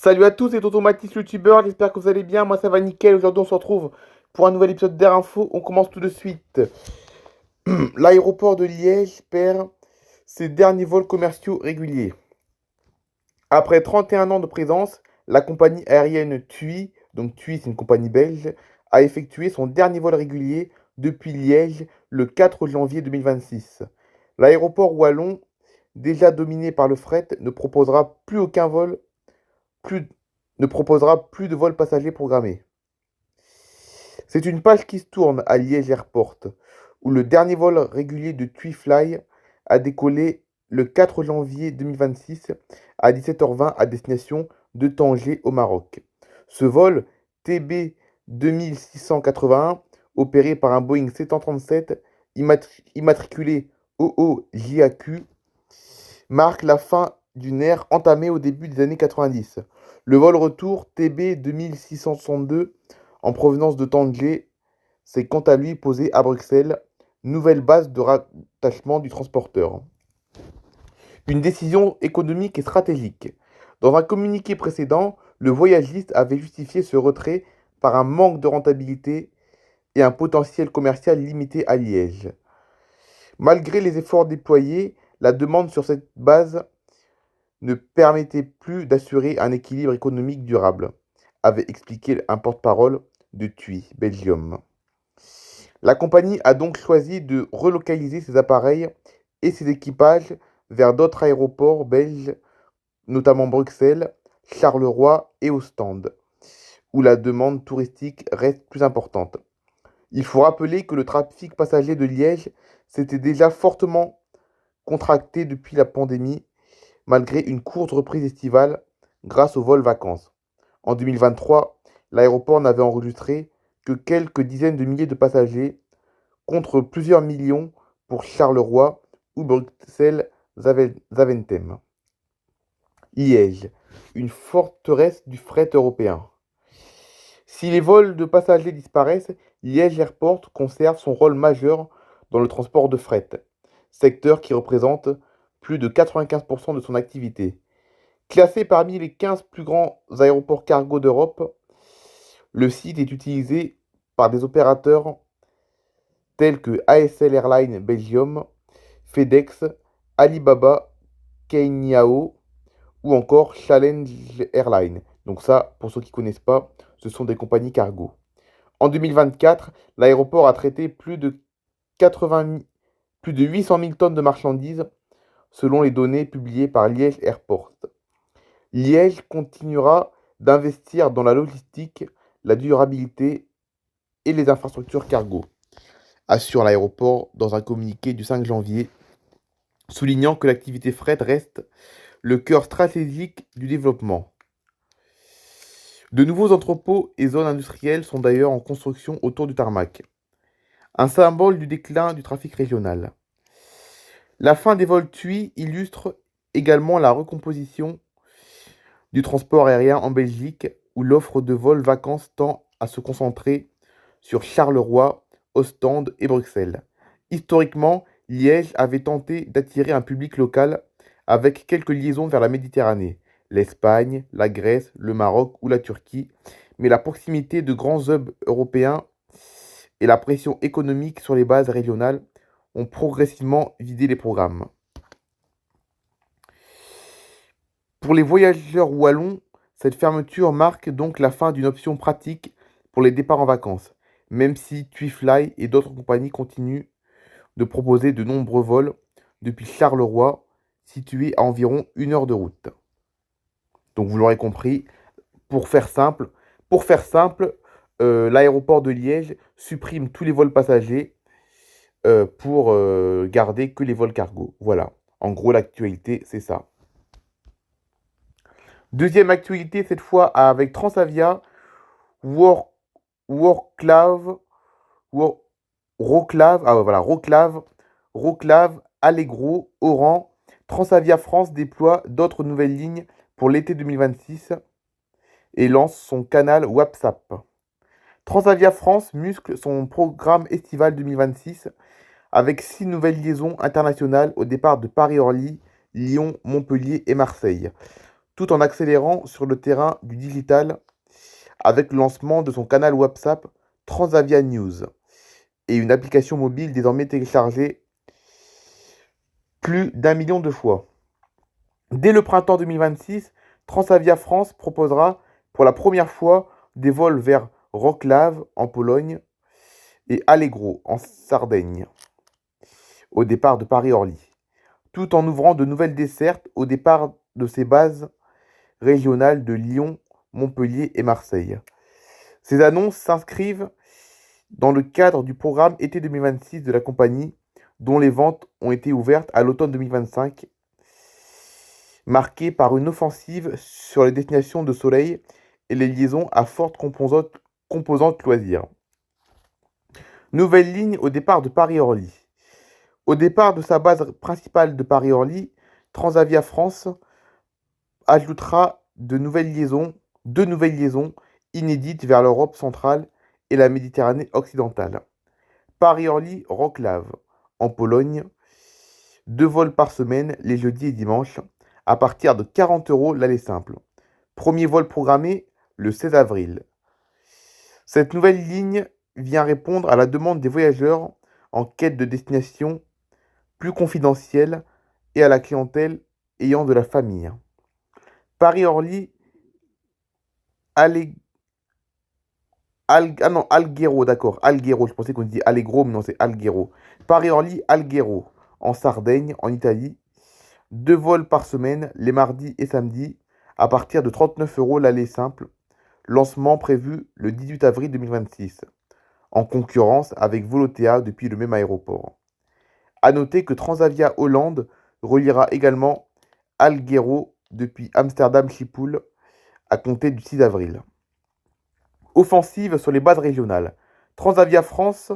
Salut à tous, c'est Tonton Mathis, youtubeur, j'espère que vous allez bien, moi ça va nickel, aujourd'hui on se retrouve pour un nouvel épisode d'Air Info, on commence tout de suite. L'aéroport de Liège perd ses derniers vols commerciaux réguliers. Après 31 ans de présence, la compagnie aérienne TUI, donc TUI c'est une compagnie belge, a effectué son dernier vol régulier depuis Liège le 4 janvier 2026. L'aéroport wallon, déjà dominé par le fret, plus, ne proposera plus de vols passagers programmés. C'est une page qui se tourne à Liège Airport, où le dernier vol régulier de TuiFly a décollé le 4 janvier 2026 à 17h20 à destination de Tanger au Maroc. Ce vol TB 2681, opéré par un Boeing 737 immatriculé OOJAQ, marque la fin d'une ère entamée au début des années 90. Le vol retour TB 2662 en provenance de Tanger s'est quant à lui posé à Bruxelles, nouvelle base de rattachement du transporteur. Une décision économique et stratégique. Dans un communiqué précédent, le voyagiste avait justifié ce retrait par un manque de rentabilité et un potentiel commercial limité à Liège. Malgré les efforts déployés, la demande sur cette base ne permettait plus d'assurer un équilibre économique durable, avait expliqué un porte-parole de TUI Belgium. La compagnie a donc choisi de relocaliser ses appareils et ses équipages vers d'autres aéroports belges, notamment Bruxelles, Charleroi et Ostende, où la demande touristique reste plus importante. Il faut rappeler que le trafic passager de Liège s'était déjà fortement contracté depuis la pandémie, malgré une courte reprise estivale grâce aux vols vacances. En 2023, l'aéroport n'avait enregistré que quelques dizaines de milliers de passagers, contre plusieurs millions pour Charleroi ou Bruxelles-Zaventem. Liège, une forteresse du fret européen. Si les vols de passagers disparaissent, Liège Airport conserve son rôle majeur dans le transport de fret, secteur qui représente plus de 95% de son activité. Classé parmi les 15 plus grands aéroports cargo d'Europe, le site est utilisé par des opérateurs tels que ASL Airlines Belgium, FedEx, Alibaba, Keiniao ou encore Challenge Airlines. Donc ça, pour ceux qui ne connaissent pas, ce sont des compagnies cargo. En 2024, l'aéroport a traité plus de 800 000 tonnes de marchandises, selon les données publiées par Liège Airport. Liège continuera d'investir dans la logistique, la durabilité et les infrastructures cargo, assure l'aéroport dans un communiqué du 5 janvier, soulignant que l'activité fret reste le cœur stratégique du développement. De nouveaux entrepôts et zones industrielles sont d'ailleurs en construction autour du tarmac, un symbole du déclin du trafic régional. La fin des vols TUI illustre également la recomposition du transport aérien en Belgique, où l'offre de vols vacances tend à se concentrer sur Charleroi, Ostende et Bruxelles. Historiquement, Liège avait tenté d'attirer un public local avec quelques liaisons vers la Méditerranée, l'Espagne, la Grèce, le Maroc ou la Turquie, mais la proximité de grands hubs européens et la pression économique sur les bases régionales ont progressivement vidé les programmes. Pour les voyageurs wallons, cette fermeture marque donc la fin d'une option pratique pour les départs en vacances, même si TuiFly et d'autres compagnies continuent de proposer de nombreux vols depuis Charleroi, situé à environ 1 heure de route. Donc vous l'aurez compris, pour faire simple, l'aéroport de Liège supprime tous les vols passagers pour garder que les vols cargo. Voilà, en gros l'actualité c'est ça. Deuxième actualité, cette fois avec Transavia, Wor- Wroclaw, Wor- Wroclaw, Allegro, Oran. Transavia France déploie d'autres nouvelles lignes pour l'été 2026 et lance son canal WhatsApp. Transavia France muscle son programme estival 2026 avec 6 nouvelles liaisons internationales au départ de Paris-Orly, Lyon, Montpellier et Marseille. tout en accélérant sur le terrain du digital avec le lancement de son canal WhatsApp Transavia News et une application mobile désormais téléchargée plus d'1 million de fois. Dès le printemps 2026, Transavia France proposera pour la première fois des vols vers Wrocław en Pologne et Allegro en Sardaigne au départ de Paris-Orly, tout en ouvrant de nouvelles dessertes au départ de ses bases régionales de Lyon, Montpellier et Marseille. Ces annonces s'inscrivent dans le cadre du programme été 2026 de la compagnie, dont les ventes ont été ouvertes à l'automne 2025, marqué par une offensive sur les destinations de soleil et les liaisons à forte composante loisirs. Nouvelle ligne au départ de Paris-Orly. Au départ de sa base principale de Paris-Orly, Transavia France ajoutera deux nouvelles liaisons inédites vers l'Europe centrale et la Méditerranée occidentale. Paris-Orly-Wrocław en Pologne, 2 vols par semaine les jeudis et dimanches, à partir de 40 € l'aller simple. Premier vol programmé le 16 avril. Cette nouvelle ligne vient répondre à la demande des voyageurs en quête de destinations plus confidentielles et à la clientèle ayant de la famille. Paris-Orly, Alghero, d'accord, Alghero, je pensais qu'on dit Allegro, mais non, c'est Alghero. Paris-Orly, Alghero, en Sardaigne, en Italie. 2 vols par semaine, les mardis et samedis, à partir de 39 € l'aller simple. Lancement prévu le 18 avril 2026, en concurrence avec Volotea depuis le même aéroport. A noter que Transavia Hollande reliera également Alghero depuis Amsterdam Schiphol à compter du 6 avril. Offensive sur les bases régionales. Transavia France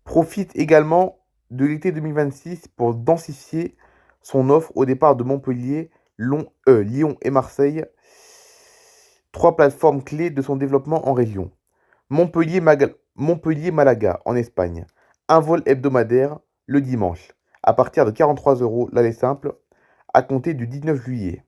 profite également de l'été 2026 pour densifier son offre au départ de Montpellier, Lyon et Marseille, 3 plateformes clés de son développement en région. Montpellier-Malaga en Espagne, un vol hebdomadaire le dimanche, à partir de 43 € l'aller simple, à compter du 19 juillet.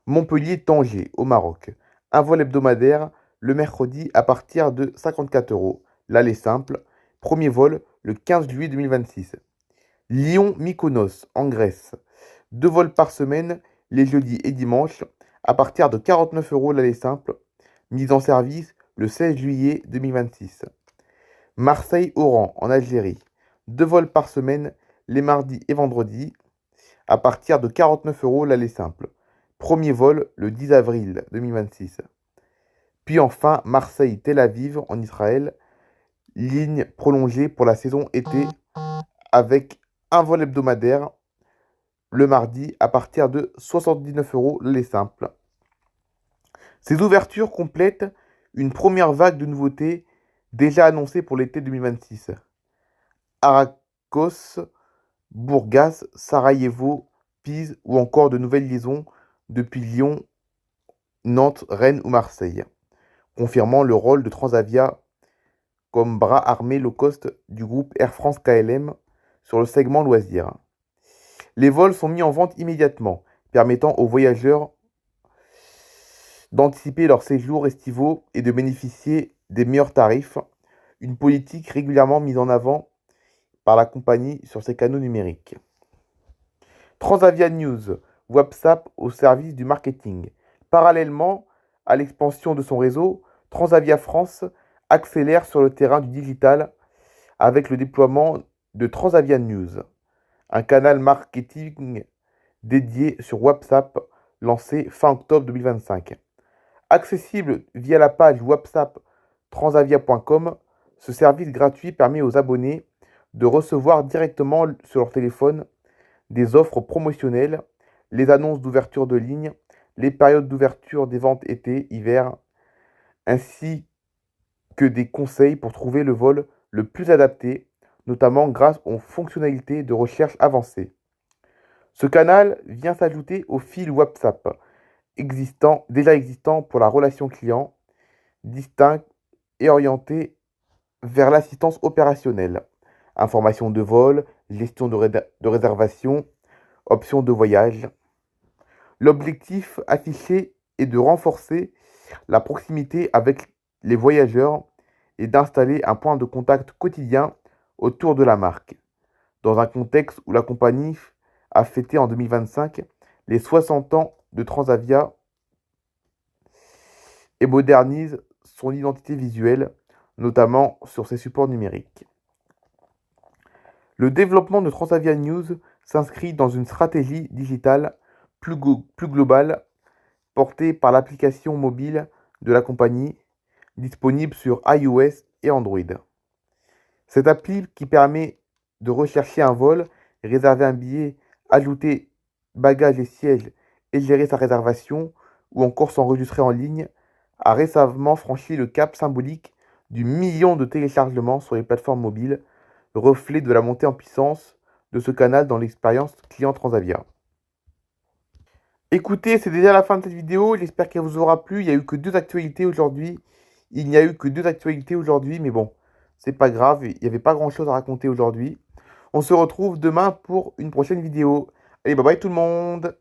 Montpellier-Tanger au Maroc, un vol hebdomadaire le mercredi à partir de 54 € l'aller simple, premier vol le 15 juillet 2026. Lyon-Mykonos en Grèce, 2 vols par semaine les jeudis et dimanches, à partir de 49 € l'aller simple, mise en service le 16 juillet 2026. Marseille-Oran en Algérie, 2 vols par semaine les mardis et vendredis, à partir de 49 € l'aller simple. Premier vol le 10 avril 2026. Puis enfin Marseille-Tel Aviv en Israël, ligne prolongée pour la saison été avec un vol hebdomadaire le mardi à partir de 79 € l'aller simple. Ces ouvertures complètent une première vague de nouveautés déjà annoncée pour l'été 2026. Aracos, Bourgas, Sarajevo, Pise ou encore de nouvelles liaisons depuis Lyon, Nantes, Rennes ou Marseille, confirmant le rôle de Transavia comme bras armé low cost du groupe Air France KLM sur le segment loisirs. Les vols sont mis en vente immédiatement, permettant aux voyageurs d'anticiper leurs séjours estivaux et de bénéficier des meilleurs tarifs, une politique régulièrement mise en avant par la compagnie sur ses canaux numériques. Transavia News, WhatsApp au service du marketing. Parallèlement à l'expansion de son réseau, Transavia France accélère sur le terrain du digital avec le déploiement de Transavia News, un canal marketing dédié sur WhatsApp lancé fin octobre 2025. Accessible via la page WhatsApp transavia.com, ce service gratuit permet aux abonnés de recevoir directement sur leur téléphone des offres promotionnelles, les annonces d'ouverture de ligne, les périodes d'ouverture des ventes été-hiver, ainsi que des conseils pour trouver le vol le plus adapté, notamment grâce aux fonctionnalités de recherche avancées. Ce canal vient s'ajouter au fil WhatsApp déjà existant pour la relation client, distinct et orienté vers l'assistance opérationnelle, information de vol, gestion de réservation, options de voyage. L'objectif affiché est de renforcer la proximité avec les voyageurs et d'installer un point de contact quotidien autour de la marque, dans un contexte où la compagnie a fêté en 2025 les 60 ans de Transavia et modernise son identité visuelle, notamment sur ses supports numériques. Le développement de Transavia News s'inscrit dans une stratégie digitale plus globale portée par l'application mobile de la compagnie, disponible sur iOS et Android. Cette appli qui permet de rechercher un vol, réserver un billet, ajouter bagages et sièges et gérer sa réservation, ou encore s'enregistrer en ligne, a récemment franchi le cap symbolique du million de téléchargements sur les plateformes mobiles, reflet de la montée en puissance de ce canal dans l'expérience client Transavia. Écoutez, c'est déjà la fin de cette vidéo, j'espère qu'elle vous aura plu. Il n'y a eu que deux actualités aujourd'hui. Il n'y a eu que deux actualités aujourd'hui, mais bon, c'est pas grave, il n'y avait pas grand-chose à raconter aujourd'hui. On se retrouve demain pour une prochaine vidéo. Allez, bye bye tout le monde!